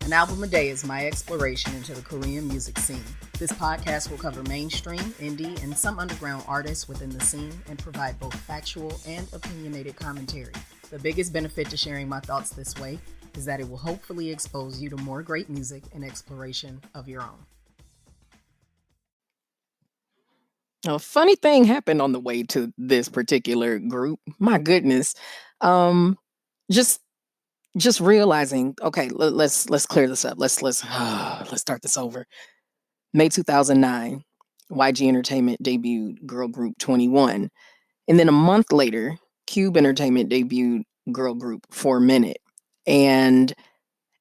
An album a day is my exploration into the Korean music scene. This podcast will cover mainstream, indie, and some underground artists within the scene and provide both factual and opinionated commentary. The biggest benefit to sharing my thoughts this way is that it will hopefully expose you to more great music and exploration of your own. A funny thing happened on the way to this particular group. My goodness. Just realizing, okay, let's clear this up. Let's start this over. May 2009, YG Entertainment debuted girl group 21. And then a month later, Cube Entertainment debuted girl group 4Minute. And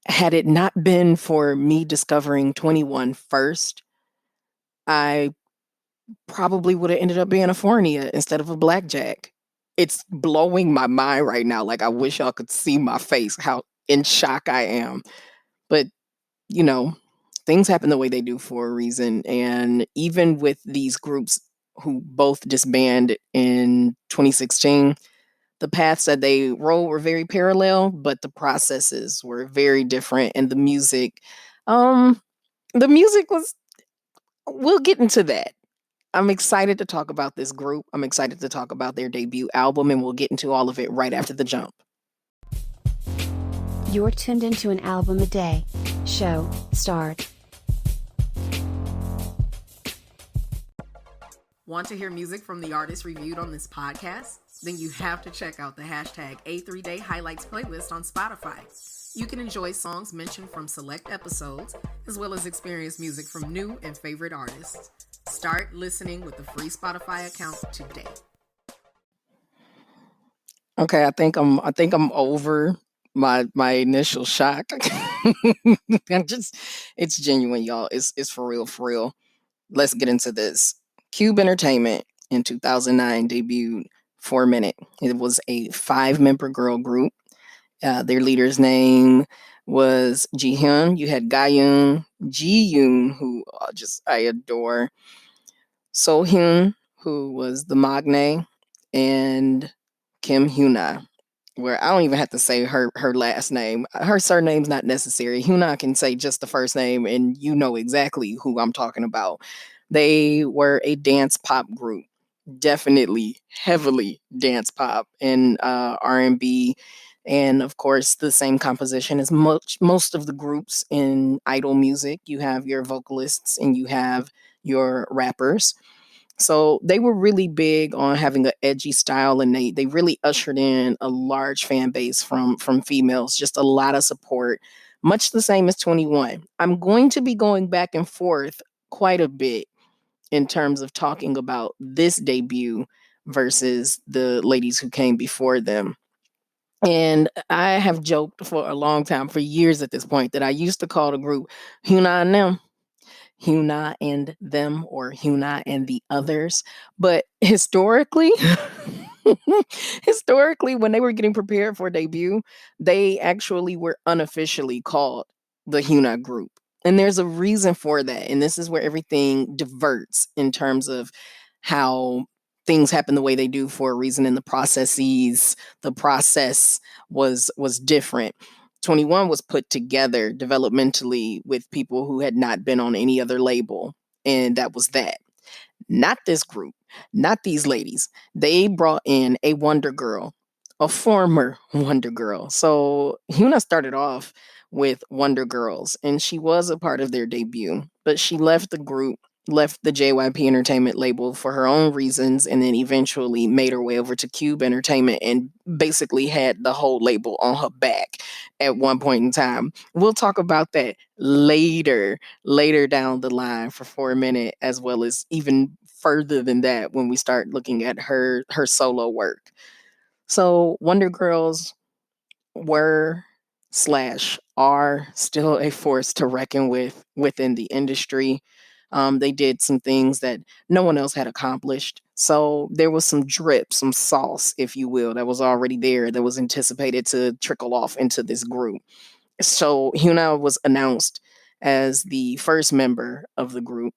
had it not been for me discovering 21 first, I probably would have ended up being a Fornia instead of a Blackjack. It's blowing my mind right now. Like, I wish y'all could see my face, how in shock I am. But, you know, things happen the way they do for a reason. And even with these groups who both disbanded in 2016, the paths that they rode were very parallel, but the processes were very different. And the music was, we'll get into that. I'm excited to talk about this group. I'm excited to talk about their debut album, and we'll get into all of it right after the jump. You're tuned into an album a day. Show start. Want to hear music from the artists reviewed on this podcast? Then you have to check out the hashtag A3Day Highlights playlist on Spotify. You can enjoy songs mentioned from select episodes, as well as experience music from new and favorite artists. Start listening with the free Spotify account today. Okay, I think I'm over my initial shock. It's genuine, y'all. It's for real. Let's get into this. Cube Entertainment in 2009 debuted 4Minute. It was a 5-member girl group. Their leader's name was Jihyun. You had Gayoon, Jiyoon, who I adore. So Hyun, who was the Magne, and HyunA, where I don't even have to say her last name. Her surname's not necessary. HyunA can say just the first name, and you know exactly who I'm talking about. They were a dance pop group, definitely heavily dance pop and R&B. And of course, the same composition as most of the groups in idol music. You have your vocalists and you have your rappers. So they were really big on having an edgy style, and they really ushered in a large fan base from females, just a lot of support, much the same as 21. I'm going to be going back and forth quite a bit in terms of talking about this debut versus the ladies who came before them. And I have joked for a long time, for years at this point, that I used to call the group HyunA and them. HyunA and them, or HyunA and the others. But historically, when they were getting prepared for debut, they actually were unofficially called the HyunA group. And there's a reason for that. And this is where everything diverts in terms of how things happen the way they do for a reason in the processes. The process was different. 21 was put together developmentally with people who had not been on any other label. And that was that. Not this group, not these ladies. They brought in a Wonder Girl, a former Wonder Girl. So HyunA started off with Wonder Girls, and she was a part of their debut, but she left the group, left the JYP Entertainment label for her own reasons, and then eventually made her way over to Cube Entertainment and basically had the whole label on her back at one point in time. We'll talk about that later down the line for 4Minute, as well as even further than that when we start looking at her solo work. So Wonder Girls were / are still a force to reckon with within the industry. They did some things that no one else had accomplished. So there was some drip, some sauce, if you will, that was already there, that was anticipated to trickle off into this group. So HyunA was announced as the first member of the group.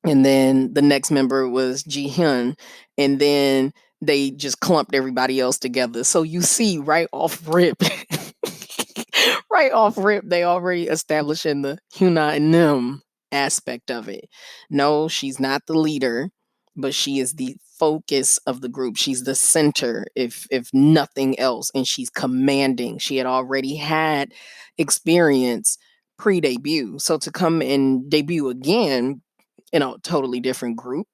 And then the next member was Jihyun. And then they just clumped everybody else together. So you see right off rip, right off rip, they already establishing the HyunA and them aspect of it. No, she's not the leader, but she is the focus of the group. She's the center, if nothing else, and she's commanding. She had already had experience pre-debut, so to come and debut again in a totally different group,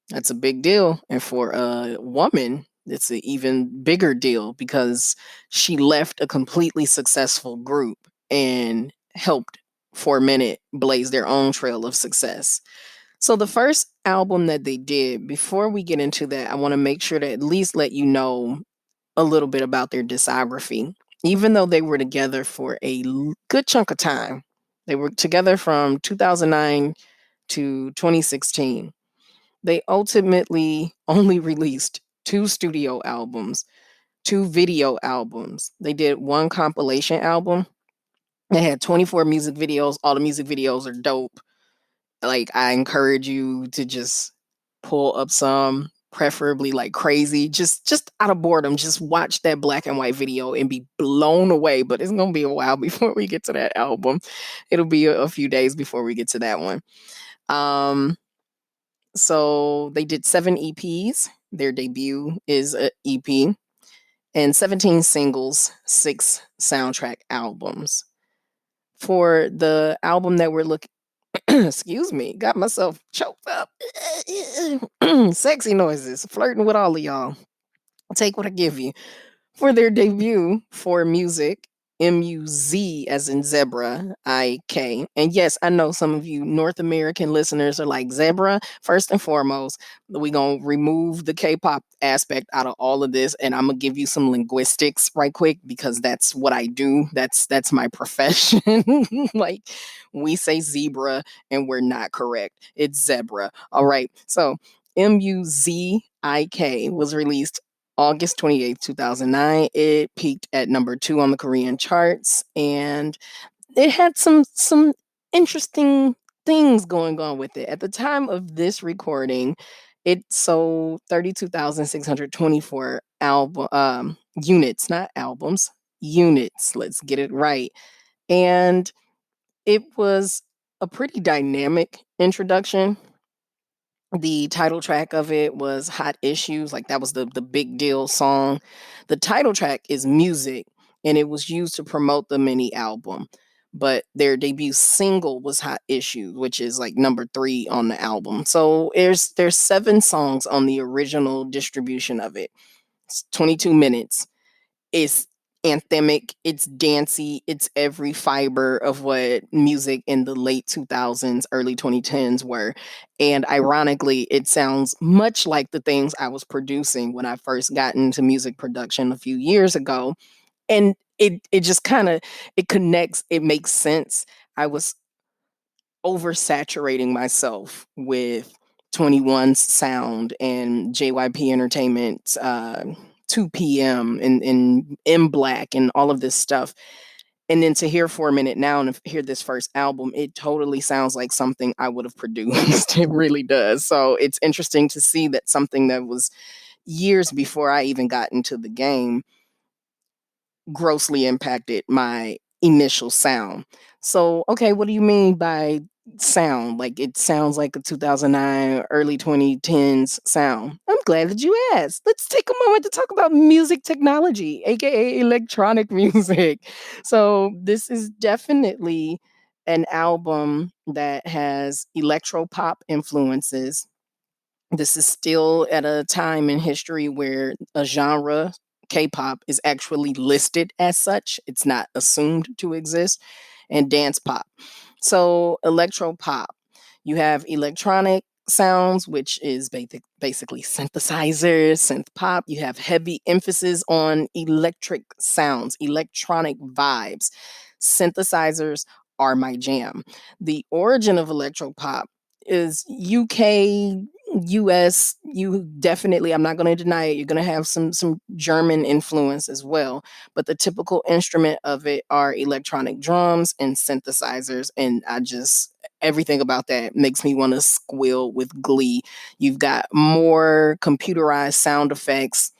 that's a big deal. And for a woman, it's an even bigger deal because she left a completely successful group and helped 4Minute blaze their own trail of success. So the first album that they did, before we get into that, I want to make sure to at least let you know a little bit about their discography. Even though they were together for a good chunk of time, they were together from 2009 to 2016. They ultimately only released 2 studio albums, 2 video albums. They did 1 compilation album. They had 24 music videos. All the music videos are dope. Like, I encourage you to just pull up some, preferably like crazy, just out of boredom, just watch that black and white video and be blown away. But it's gonna be a while before we get to that album. It'll be a few days before we get to that one. So they did 7 EPs. Their debut is an EP, and 17 singles, 6 soundtrack albums. For the album that we're looking, excuse me, got myself choked up. Sexy noises, flirting with all of y'all. Take what I give you. For their debut, for Muzik, MUZ as in zebra, IK. And yes, I know some of you North American listeners are like, zebra, first and foremost, we're going to remove the K-pop aspect out of all of this, and I'm going to give you some linguistics right quick because that's what I do. That's my profession. Like, we say zebra and we're not correct. It's zebra. All right. So MUZIK was released August 28th, 2009. It peaked at number 2 on the Korean charts, and it had some interesting things going on with it. At the time of this recording, it sold 32,624 album units, not albums, units. Let's get it right. And it was a pretty dynamic introduction. The title track of it was Hot Issues, like that was the big deal song. The title track is Muzik, and it was used to promote the mini album. But their debut single was Hot Issues, which is like number 3 on the album. So there's 7 songs on the original distribution of it. It's 22 minutes. It's anthemic, it's dancey, it's every fiber of what music in the late 2000s, early 2010s were. And ironically, it sounds much like the things I was producing when I first got into music production a few years ago. And it just kind of, it connects, it makes sense. I was oversaturating myself with 21's sound and JYP Entertainment's 2 p.m. and M Black and all of this stuff. And then to hear 4Minute now and hear this first album, it totally sounds like something I would have produced. It really does. So it's interesting to see that something that was years before I even got into the game grossly impacted my initial sound. So, okay, what do you mean by sound? Like, it sounds like a 2009, early 2010s sound. I'm glad that you asked. Let's take a moment to talk about music technology, aka electronic music. So, this is definitely an album that has electro pop influences. This is still at a time in history where a genre, K-pop, is actually listed as such. It's not assumed to exist. And dance pop. So electro pop, you have electronic sounds, which is basically synthesizers, synth pop. You have heavy emphasis on electric sounds, electronic vibes. Synthesizers are my jam. The origin of electro pop is UK, US. You definitely, I'm not going to deny it, you're going to have some German influence as well, but the typical instrument of it are electronic drums and synthesizers, and everything about that makes me want to squeal with glee. You've got more computerized sound effects,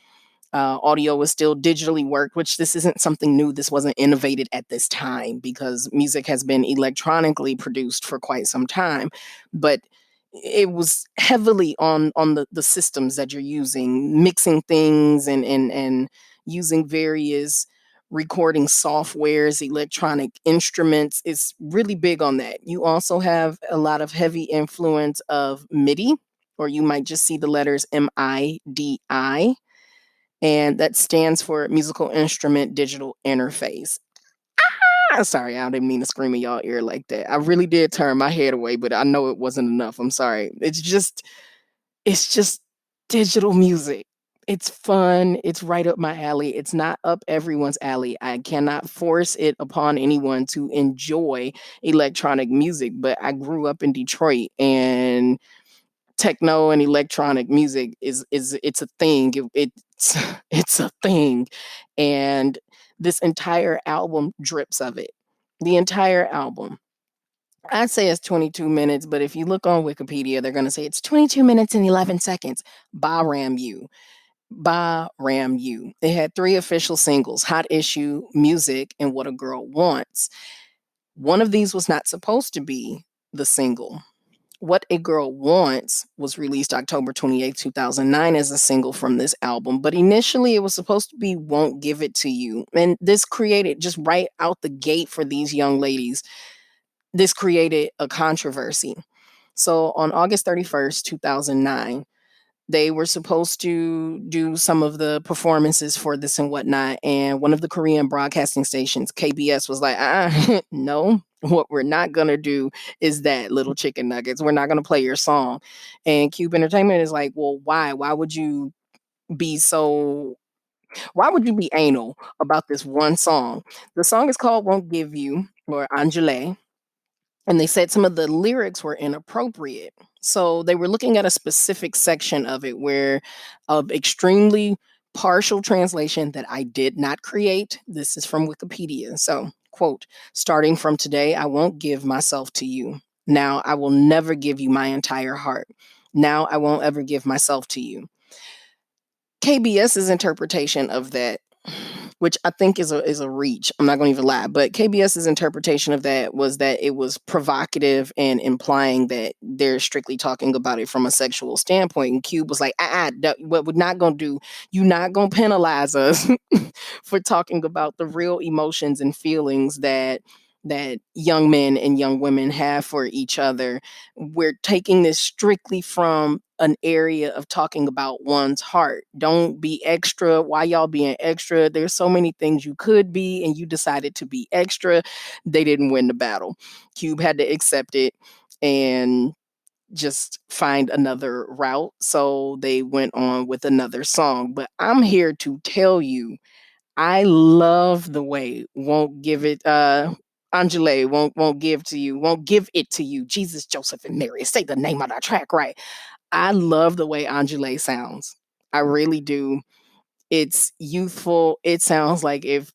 Audio was still digitally worked, which this isn't something new. This wasn't innovated at this time because music has been electronically produced for quite some time. But it was heavily on the systems that you're using, mixing things and using various recording softwares, electronic instruments. Is really big on that. You also have a lot of heavy influence of MIDI, or you might just see the letters MIDI, and that stands for Musical Instrument Digital Interface. Sorry, I didn't mean to scream in y'all ear like that. I really did turn my head away, but I know it wasn't enough. I'm sorry. It's just digital music. It's fun. It's right up my alley. It's not up everyone's alley. I cannot force it upon anyone to enjoy electronic music, but I grew up in Detroit, and techno and electronic music is it's a thing. It's it's a thing, and this entire album drips of it. The entire album. I'd say it's 22 minutes, but if you look on Wikipedia, they're going to say it's 22 minutes and 11 seconds. Ba ram you. Ba ram you. It had 3 official singles: Hot Issue, Music, and What a Girl Wants. One of these was not supposed to be the single. What a Girl Wants was released October 28, 2009 as a single from this album, but initially it was supposed to be Won't Give It to You. And this created, just right out the gate for these young ladies, this created a controversy. So on August 31st, 2009, they were supposed to do some of the performances for this and whatnot. And one of the Korean broadcasting stations, KBS, was like, no, what we're not going to do is that, little chicken nuggets. We're not going to play your song. And Cube Entertainment is like, well, why? Be so why would you be anal about this one song? The song is called Won't Give You, or Angele, and they said some of the lyrics were inappropriate. So they were looking at a specific section of it where of extremely partial translation that I did not create. This is from Wikipedia. So, quote, starting from today, I won't give myself to you. Now I will never give you my entire heart. Now I won't ever give myself to you. KBS's interpretation of that, which I think is a reach. I'm not going to even lie, but KBS's interpretation of that was that it was provocative and implying that they're strictly talking about it from a sexual standpoint. And Cube was like, what we're not going to do, you're not going to penalize us for talking about the real emotions and feelings that young men and young women have for each other. We're taking this strictly from an area of talking about one's heart. Don't be extra. Why y'all being extra? There's so many things you could be, and you decided to be extra. They didn't win the battle. Cube had to accept it and just find another route. So they went on with another song. But I'm here to tell you, I love the way Won't Give It Angele won't give to you, won't give it to you. Jesus, Joseph, and Mary. Say the name of that track right. I love the way Angele sounds. I really do. It's youthful. It sounds like if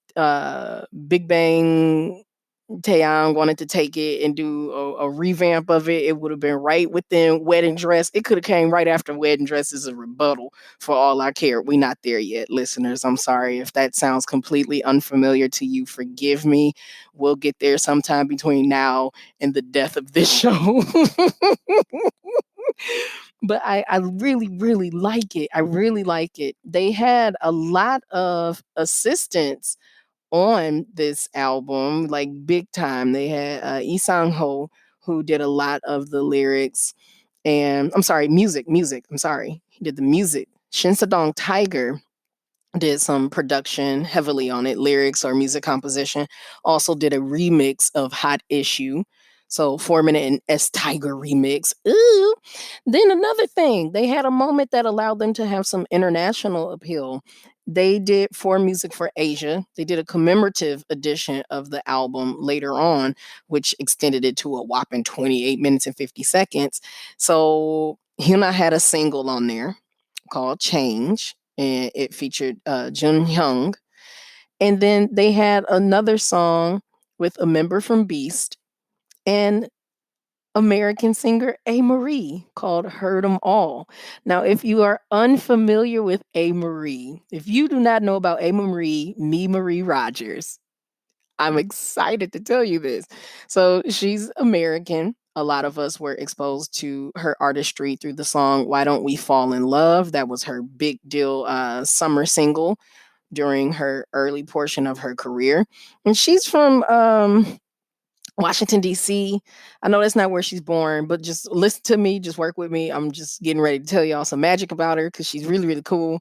Big Bang Taeyong wanted to take it and do a revamp of it, it would have been right within Wedding Dress. It could have came right after Wedding Dress as a rebuttal for all I care. We're not there yet, listeners. I'm sorry if that sounds completely unfamiliar to you. Forgive me. We'll get there sometime between now and the death of this show. But I really, really like it. I really like it. They had a lot of assistance on this album, like big time. They had Lee Sang-ho, who did a lot of the lyrics, and I'm sorry, music. I'm sorry, he did the music. Shin Sadong Tiger did some production heavily on it, lyrics or music composition. Also did a remix of Hot Issue. So 4 Minute and S Tiger remix. Ooh. Then another thing, they had a moment that allowed them to have some international appeal. They did For Music for Asia. They did a commemorative edition of the album later on, which extended it to a whopping 28 minutes and 50 seconds. So HyunA had a single on there called Change, and it featured Jeon Jiyoon. And then they had another song with a member from Beast. And American singer A. Marie called Heard 'em All. Now, if you are unfamiliar with A. Marie, if you do not know about A. Marie, me Marie Rogers, I'm excited to tell you this. So she's American. A lot of us were exposed to her artistry through the song Why Don't We Fall in Love? That was her big deal summer single during her early portion of her career. And she's from Washington, D.C. I know that's not where she's born, but just listen to me, just work with me. I'm just getting ready to tell y'all some magic about her because she's really, really cool.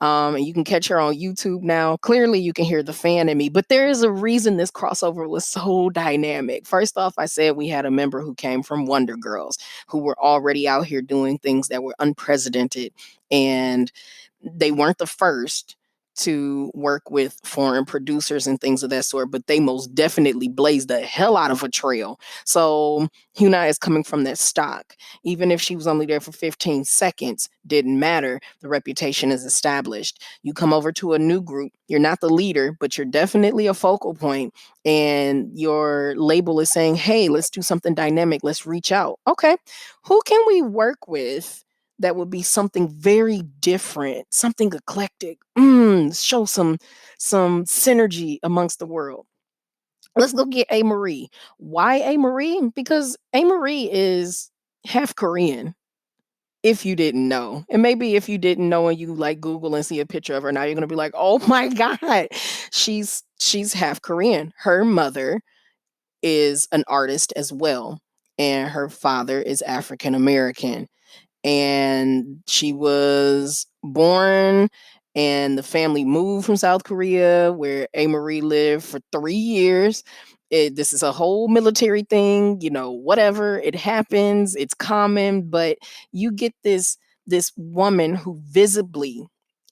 And you can catch her on YouTube now. Clearly, you can hear the fan in me, but there is a reason this crossover was so dynamic. First off, I said we had a member who came from Wonder Girls, who were already out here doing things that were unprecedented, and they weren't the first to work with foreign producers and things of that sort, but they most definitely blazed the hell out of a trail. So HyunA is coming from that stock. Even if she was only there for 15 seconds, didn't matter. The reputation is established. You come over to a new group, you're not the leader, but you're definitely a focal point, and your label is saying, hey, let's do something dynamic. Let's reach out. Okay, who can we work with that would be something very different, something eclectic. Show some synergy amongst the world. Let's go get A. Marie. Why A. Marie? Because A. Marie is half Korean. If you didn't know, and maybe if you didn't know and you like Google and see a picture of her now, you're gonna be like, "Oh my god, she's half Korean." Her mother is an artist as well, and her father is African American, and she was born and the family moved from South Korea where A. Marie lived for 3 years. This is a whole military thing, whatever. It happens, it's common, but you get this woman who visibly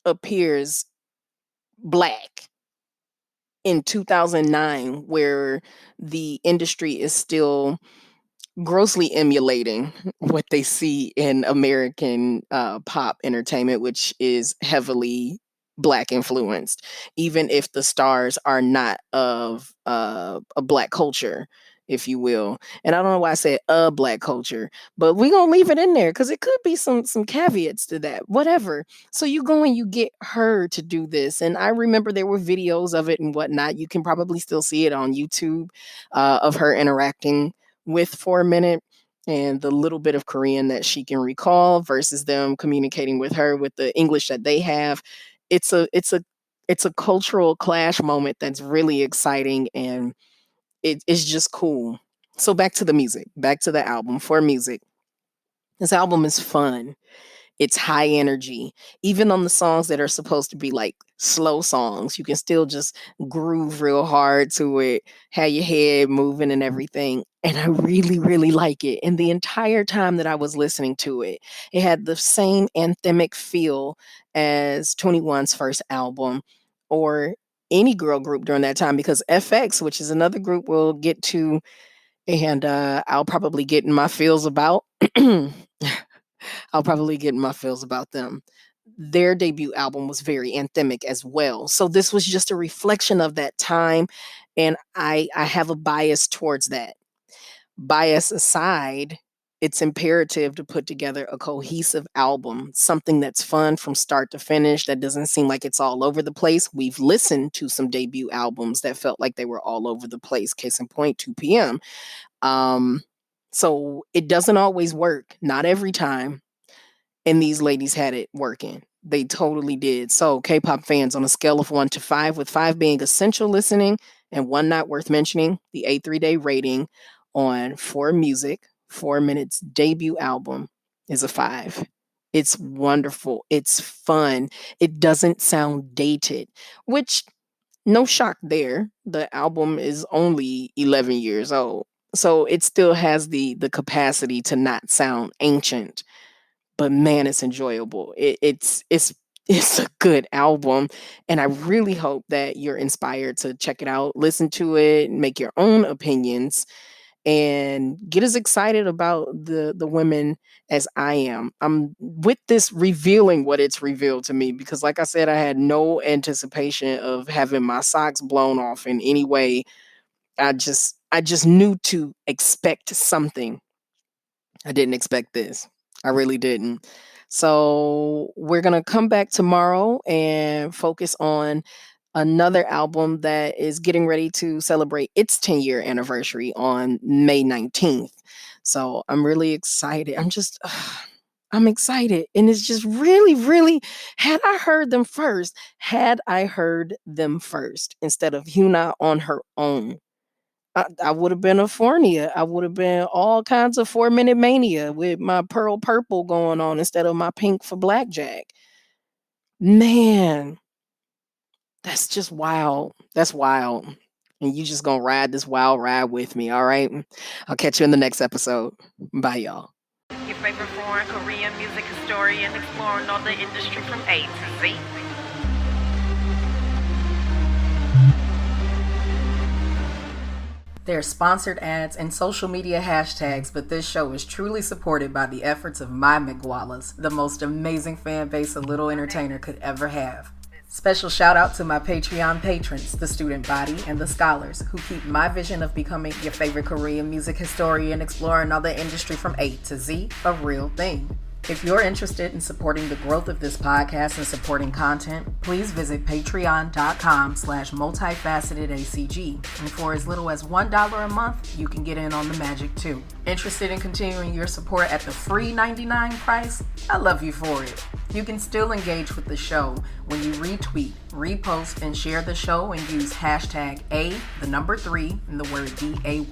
appears black in 2009 where the industry is still grossly emulating what they see in American pop entertainment, which is heavily black influenced, even if the stars are not of a black culture, if you will. And I don't know why I said a black culture, but we're gonna leave it in there because it could be some caveats to that. Whatever. So you go and you get her to do this. And I remember there were videos of it and whatnot. You can probably still see it on YouTube of her interacting with 4 Minute and the little bit of Korean that she can recall versus them communicating with her with the English that they have. It's a cultural clash moment that's really exciting, and it's just cool. So back to the music, back to the album. For music, this album is fun. It's high energy. Even on the songs that are supposed to be like slow songs, you can still just groove real hard to it, have your head moving and everything. And I really, really like it. And the entire time that I was listening to it, it had the same anthemic feel as 21's first album or any girl group during that time, because FX, which is another group we'll get to, and I'll probably get in my feels about. I'll probably get in my feels about them. Their debut album was very anthemic as well. So this was just a reflection of that time. And I have a bias towards that. Bias aside, it's imperative to put together a cohesive album, something that's fun from start to finish, that doesn't seem like it's all over the place. We've listened to some debut albums that felt like they were all over the place. Case in point, 2 p.m. Um, so it doesn't always work, not every time, and these ladies had it working. They totally did. So, K-pop fans, on a scale of 1 to 5, with 5 being essential listening and 1 not worth mentioning, the A3-day rating on 4Music, 4 Minutes debut album, is a 5. It's wonderful. It's fun. It doesn't sound dated, which, no shock there. The album is only 11 years old. So it still has the capacity to not sound ancient, but man, it's enjoyable. It's a good album, and I really hope that you're inspired to check it out, listen to it, make your own opinions, and get as excited about the women as I am. I'm with this revealing what it's revealed to me because, like I said, I had no anticipation of having my socks blown off in any way. I just knew to expect something. I didn't expect this. I really didn't. So we're going to come back tomorrow and focus on another album that is getting ready to celebrate its 10-year anniversary on May 19th. So I'm really excited. I'm excited. And it's just really, really, had I heard them first instead of HyunA on her own, I would have been a Fornia. I would have been all kinds of 4-minute mania with my pearl purple going on instead of my pink for blackjack. Man, that's just wild. That's wild. And you just gonna ride this wild ride with me, all right? I'll catch you in the next episode. Bye, y'all. Your favorite foreign Korean music historian exploring all the industry from A to Z. There are sponsored ads and social media hashtags, but this show is truly supported by the efforts of my Migualas, the most amazing fan base a little entertainer could ever have. Special shout out to my Patreon patrons, the student body, and the scholars who keep my vision of becoming your favorite Korean music historian exploring all the industry from A to Z a real thing. If you're interested in supporting the growth of this podcast and supporting content, please visit patreon.com/multifacetedacg. And for as little as $1 a month, you can get in on the magic too. Interested in continuing your support at the free $99 price? I love you for it. You can still engage with the show when you retweet, repost, and share the show and use hashtag A3 and the word DAY.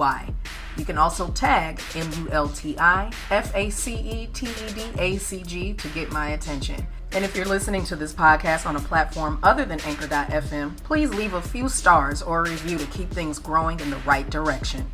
You can also tag MULTIFACETEDACG to get my attention. And if you're listening to this podcast on a platform other than Anchor.fm, please leave a few stars or a review to keep things growing in the right direction.